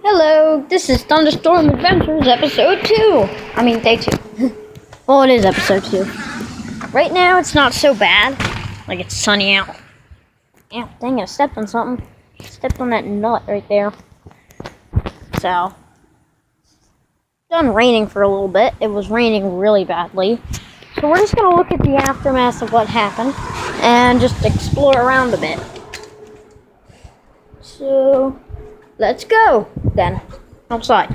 Hello, this is Thunderstorm Adventures episode 2. I mean, day 2. Well, it is episode 2. Right now, it's not so bad. Like, it's sunny out. Yeah, dang it, I stepped on something. Stepped on that nut right there. So, it's done raining for a little bit. It was raining really badly. So we're just going to look at the aftermath of what happened and just explore around a bit. So, let's go then outside.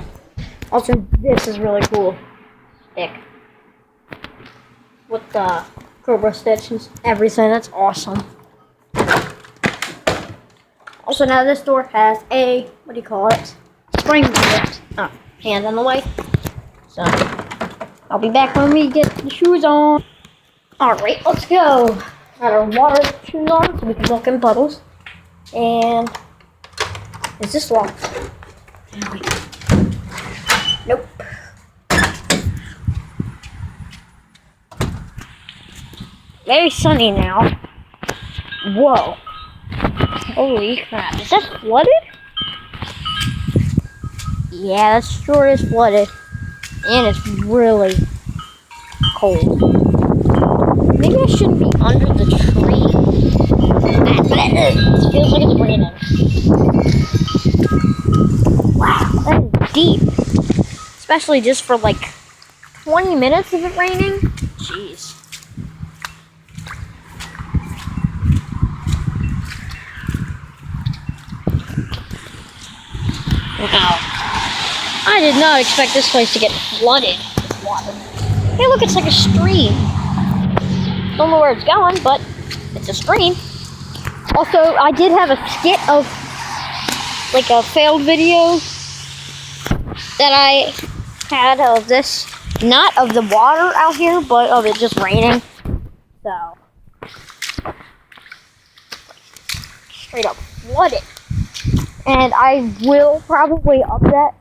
Also, this is really cool. Stick with the Cobra Stitch and everything. That's awesome. Also, now this door has a, what do you call it? Spring to it. Oh, hand in the way. So, I'll be back when we get the shoes on. Alright, let's go. Got our water shoes on so we can walk in puddles. And is this locked? Nope. Very sunny now. Whoa. Holy crap. Is that flooded? Yeah, that sure is flooded. And it's really cold. Maybe I shouldn't be under the tree. It feels like it's raining. Wow, that is deep. Especially just for like 20 minutes of it raining. Jeez. Wow. I did not expect this place to get flooded with water. Hey, look, it's like a stream. Don't know where it's going, but it's a stream. Also, I did have a skit of like a failed video that I had of this, not of the water out here, but of it just raining. So, straight up flooded. And I will probably upload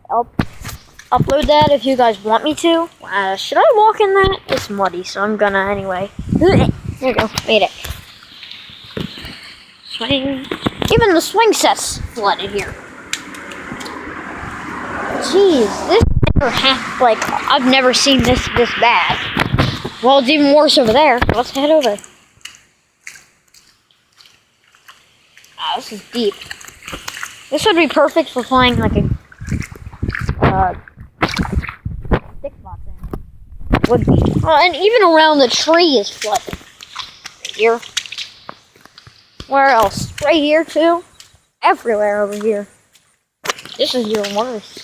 that if you guys want me to. Should I walk in that? It's muddy, so I'm gonna anyway. There you go, made it. Swing. Even the swing set's flooded here. Jeez, this never happened. Like, I've never seen this bad. Well, it's even worse over there. Let's head over. This is deep. This would be perfect for playing like a stick box in. Would be. And even around the tree is flooded. Right here. Where else? Right here too. Everywhere over here. This is even worse.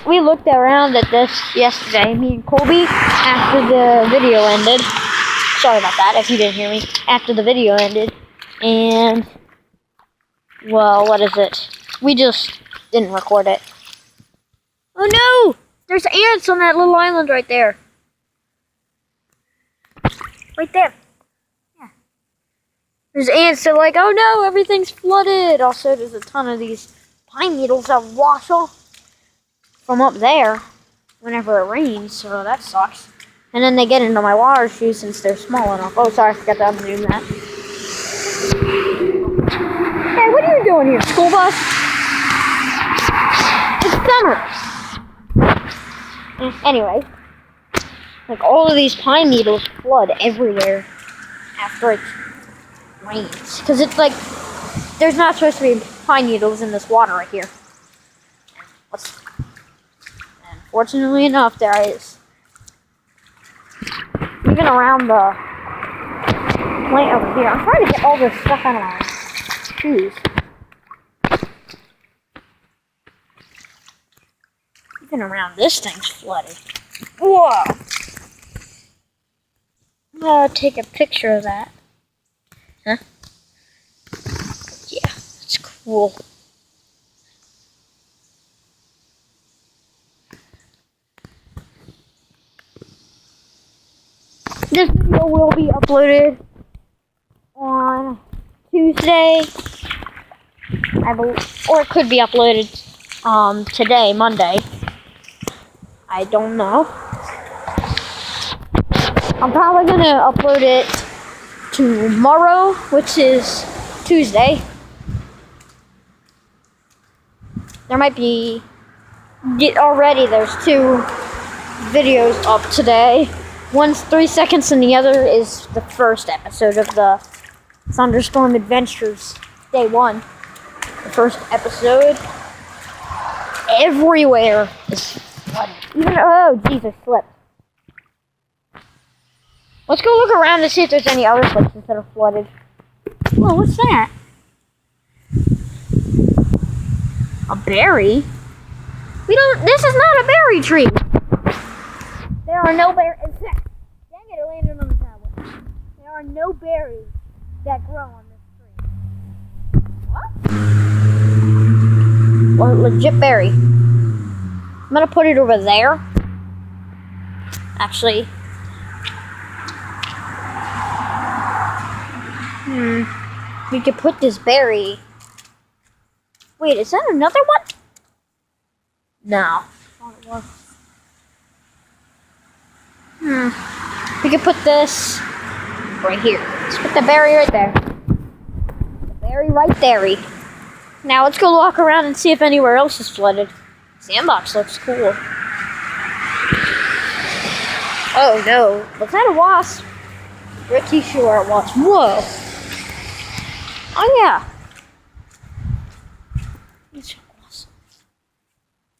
We looked around at this yesterday, me and Colby, after the video ended. Sorry about that if you didn't hear me. After the video ended. And, well, what is it? We just didn't record it. Oh no! There's ants on that little island right there. Right there. Yeah. There's ants. They're like, oh no, everything's flooded. Also, there's a ton of these pine needles that wash off from up there whenever it rains, so that sucks. And then they get into my water shoes since they're small enough. Oh, sorry, I forgot to unzoom that. Hey, what are you doing here, school bus? It's summer. Anyway, like all of these pine needles flood everywhere after it rains. Because it's like, there's not supposed to be pine needles in this water right here. And fortunately enough, there is. Even around the plant over here. I'm trying to get all this stuff out of my shoes. Even around this thing's flooded. Whoa! I'm gonna take a picture of that. Huh? Yeah, it's cool. This video will be uploaded on Tuesday, I believe, or it could be uploaded today, Monday. I don't know. I'm probably gonna upload it tomorrow, which is Tuesday. there might be already. There's 2 videos up today. One's 3 seconds, and the other is the first episode of the Thunderstorm Adventures, day 1. The first episode. Everywhere is flooded. Even oh, Jesus, slipped. Let's go look around and see if there's any other places that are flooded. Whoa, what's that? A berry? This is not a berry tree. There are no berries. Dang it, it landed on the tablet. There are no berries that grow on this tree. What? Well, legit berry. I'm gonna put it over there. Actually. We could put this berry. Wait, is that another one? No. We could put this right here. Let's put the berry right there. The berry right there. Now let's go walk around and see if anywhere else is flooded. Sandbox looks cool. Oh no. Was that a wasp? Pretty sure it was. Whoa. Oh yeah. It's awesome.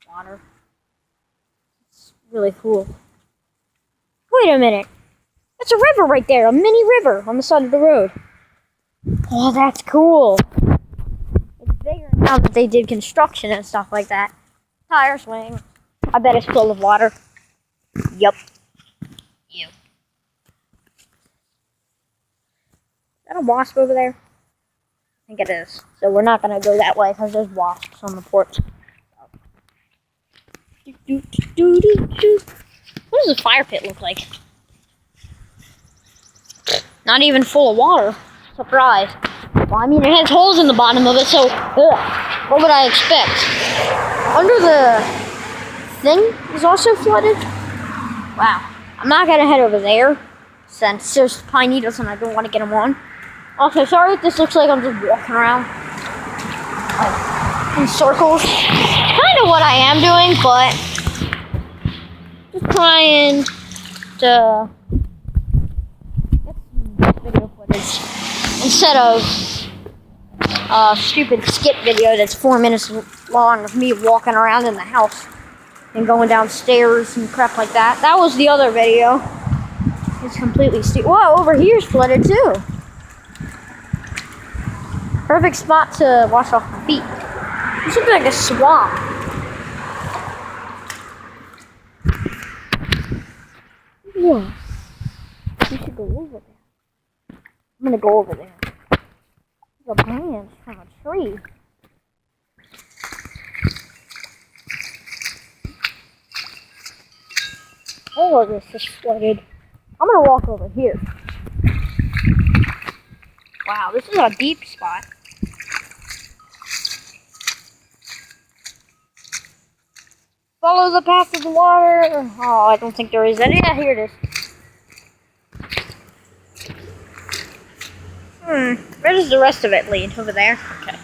Water. It's really cool. Wait a minute. That's a river right there. A mini river on the side of the road. Oh, that's cool. It's bigger now that they did construction and stuff like that. Tire swing. I bet it's full of water. Yup. Is that a wasp over there? I think it is. So we're not going to go that way because there's wasps on the porch. What does a fire pit look like? Not even full of water. Surprise. Well, I mean, it has holes in the bottom of it, so what would I expect? Under the thing is also flooded. Wow. I'm not going to head over there since there's pine needles and I don't want to get them on. Also, sorry if this looks like I'm just walking around like, in circles. Kind of what I am doing, but just trying to get some video footage instead of stupid skit video that's 4 minutes long of me walking around in the house and going downstairs and crap like that. That was the other video. It's completely stupid. Whoa, over here's flooded too. Perfect spot to wash off my feet. This looks like a swamp. Yeah. We should go over there. I'm gonna go over there. There's a branch from a tree. All of this is flooded. I'm gonna walk over here. Wow, this is a deep spot. Follow the path of the water. Oh, I don't think there is any. Yeah, here it is. Where does the rest of it lead? Over there? Okay.